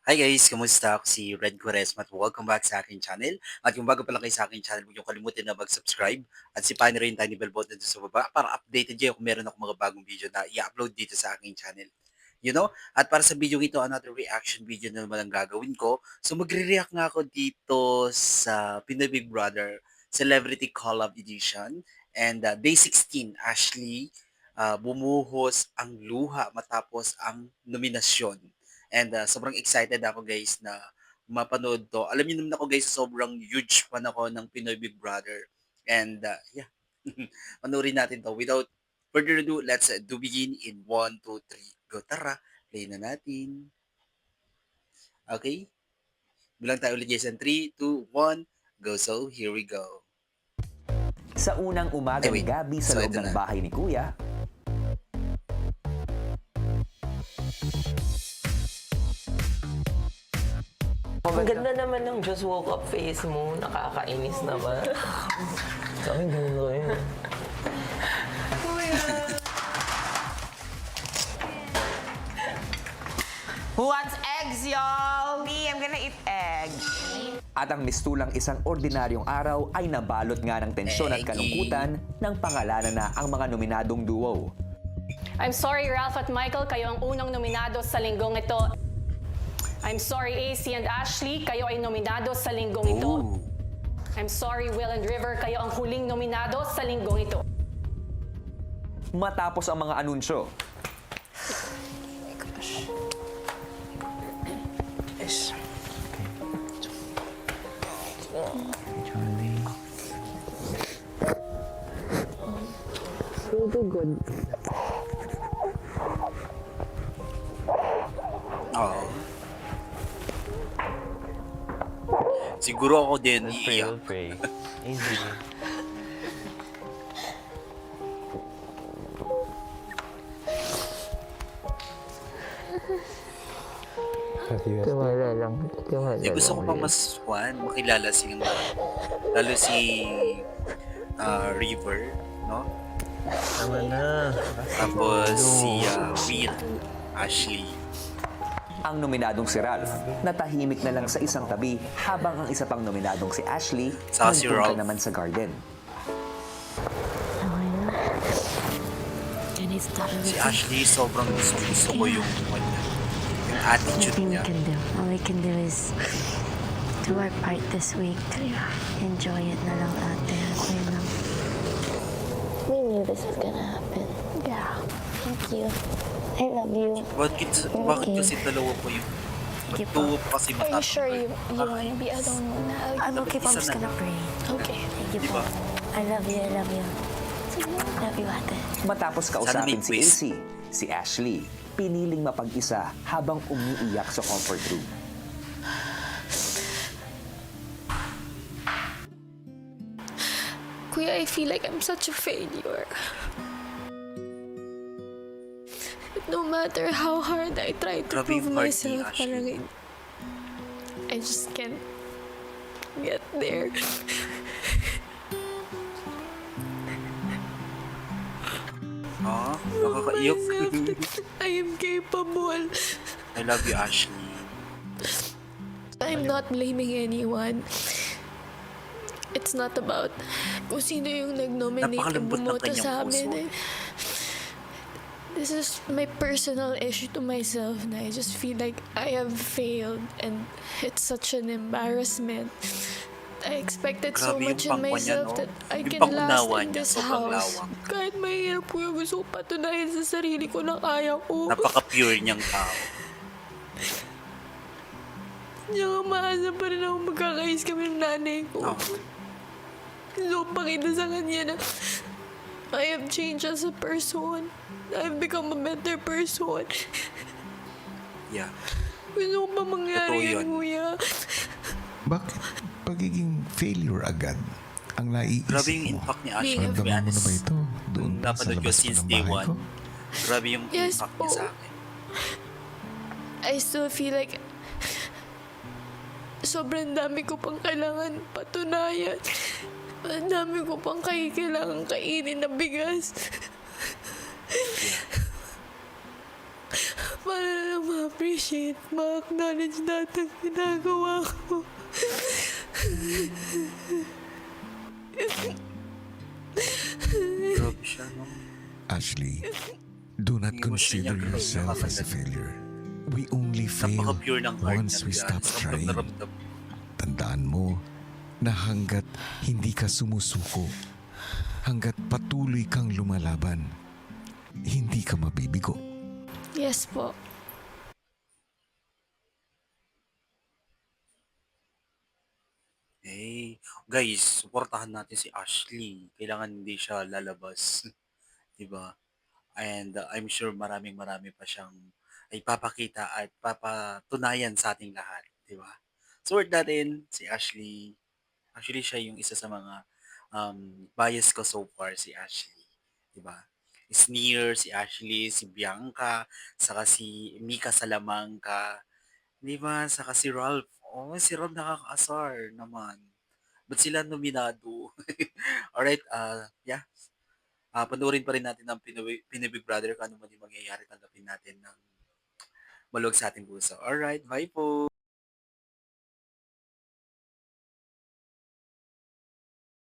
Hi guys, kamusta? Ako si Red Quaresma at welcome back sa aking channel. At kung bago pa lang kayo sa aking channel, huwag niyo kalimutan na mag-subscribe at sipahin na rin yung tiny bell button dito sa baba para updated kayo kung meron ako mga bagong video na i-upload dito sa aking channel. At para sa video ito, another reaction video na naman ang gagawin ko. So magre-react nga ako dito sa Pinoy Big Brother Celebrity Collab Edition. And Day 16, Ashley bumuhos ang luha matapos ang nominasyon. And sobrang excited ako guys na mapanood to. Alam niyo naman ako guys, sobrang huge fan ako ng Pinoy Big Brother. And yeah, panoorin natin to. Without further ado, let's do begin in 1, 2, 3. Go, tara, play na natin. Okay? Bilang tayo ulit guys in 3, 2, 1, go. So, here we go. Sa unang umaga ni Wait. Gabby sa So, loob ito ng na. bahay ni Kuya, Ang ganda naman ng just woke up face mo. Nakakainis naman. Sa akin, ganun rin. Who wants eggs, y'all? Me, I'm gonna eat egg. at ang mistulang isang ordinaryong araw ay nabalot nga ng tensyon at kalungkutan ng pangalanan na ang mga nominadong duo. I'm sorry, Ralph at Michael, kayo ang unang nominado sa linggong ito. I'm sorry, AC and Ashley, kayo ay nominado sa linggong ito. Ooh. I'm sorry, Will and River, kayo ang huling nominado sa linggong ito. Matapos ang mga anunsyo, Oo. Siguro ako din iiyak. Pray. Easy. Tiwala lang. Tiwala Eh, gusto ko pang makilala lalo si River, no? Tama na. Tapos si Will, Ashley. ang nominadong si Ralph natahimik na lang sa isang tabi habang ang isa pang nominadong si Ashley Saka si nagpunta Ralph. naman sa garden. And it's totally Si Ashley, sobrang gusto ko yung attitude nothing we niya. can do. All we can do is do our part this week. Enjoy it na lang ate. Okay lang. We knew this was gonna happen. Yeah. Thank you. I love you. Bakit kasi dalawa po yung Sige duo po. po kasi Are you sure you Ah, want to be alone now? I'm okay po. I'm just Isa na gonna pray. Okay. Thank you Diba? po. I love you. I love you. Love you ate. Matapos Sana may kausapin si twist. AC, si Ashley piniling mapag-isa habang umiiyak sa comfort room. Kuya, I feel like I'm such a failure. No matter how hard I try to Grabe prove yung heart ni myself, Ashley. I just can't get there. Nakakaiyak. I am capable. I love you, Ashley. I'm not blaming anyone. It's not about kung sino yung nag-nominate o Napakalambot ng bumoto kanyang sa puso. amin. This is my personal issue to myself na I just feel like I have failed and it's such an embarrassment. I expected so Grabe yung much in pangwa niya, myself no? that I Yung can last pangunawa in niya, this sobrang house. lawak. Kahit mahirap ko yung gusto ko patunayan sa sarili ko na kaya ko. Napaka-pure niyang tao. Tsaka maasa pa rin ako magkakais kami ng nanay ko. Oh. So, pakita sa kanya na I have changed as a person. I've become a better person. Yeah. Gusto ko pa Totoo mangyari yun. yan, kuya. Bakit pagiging failure agad ang naiisip Grabe yung mo? impact ni Ashley, to be Ramdaman mo na honest. ba ito? Doon Nung pa sa napanood ko labas pa since ng day bahay one. ko? Grabe yung Yes impact po. niya sa akin. I still feel like sobrang dami ko pang kailangan patunayan. Ang dami ko pang kailangan kainin na bigas. Para lang ma-appreciate, ma-acknowledge natin ginagawa ko. Grabe siya, no? Ashley, do not Hindi mo siya consider niya yourself as a failure. We only fail Napaka-pure ng heart once we niya, stop guys. Ramdam na trying. ramdam. Tandaan mo na hanggat hindi ka sumusuko, hanggat patuloy kang lumalaban, hindi ka mabibigo. Yes po. Eh, guys, suportahan natin si Ashley. Kailangan hindi siya lalabas. 'Di ba? And I'm sure maraming-marami pa siyang ipapakita at papatunayan sa ating lahat, 'di ba? Support natin si Ashley. Actually, siya yung isa sa mga bias ko so far, si Ashley, 'di ba? Sneer, si Ashley, si Bianca, saka si Mika Salamanca, 'di ba? Saka si Ralph. Oh, si Ralph nakakaasar naman. Ba't sila nominado? Alright, yeah. Panoorin pa rin natin ang Pinibig Brother kung ano man yung mangyayari. Tanggapin natin ng maluwag sa ating puso. Alright, bye po!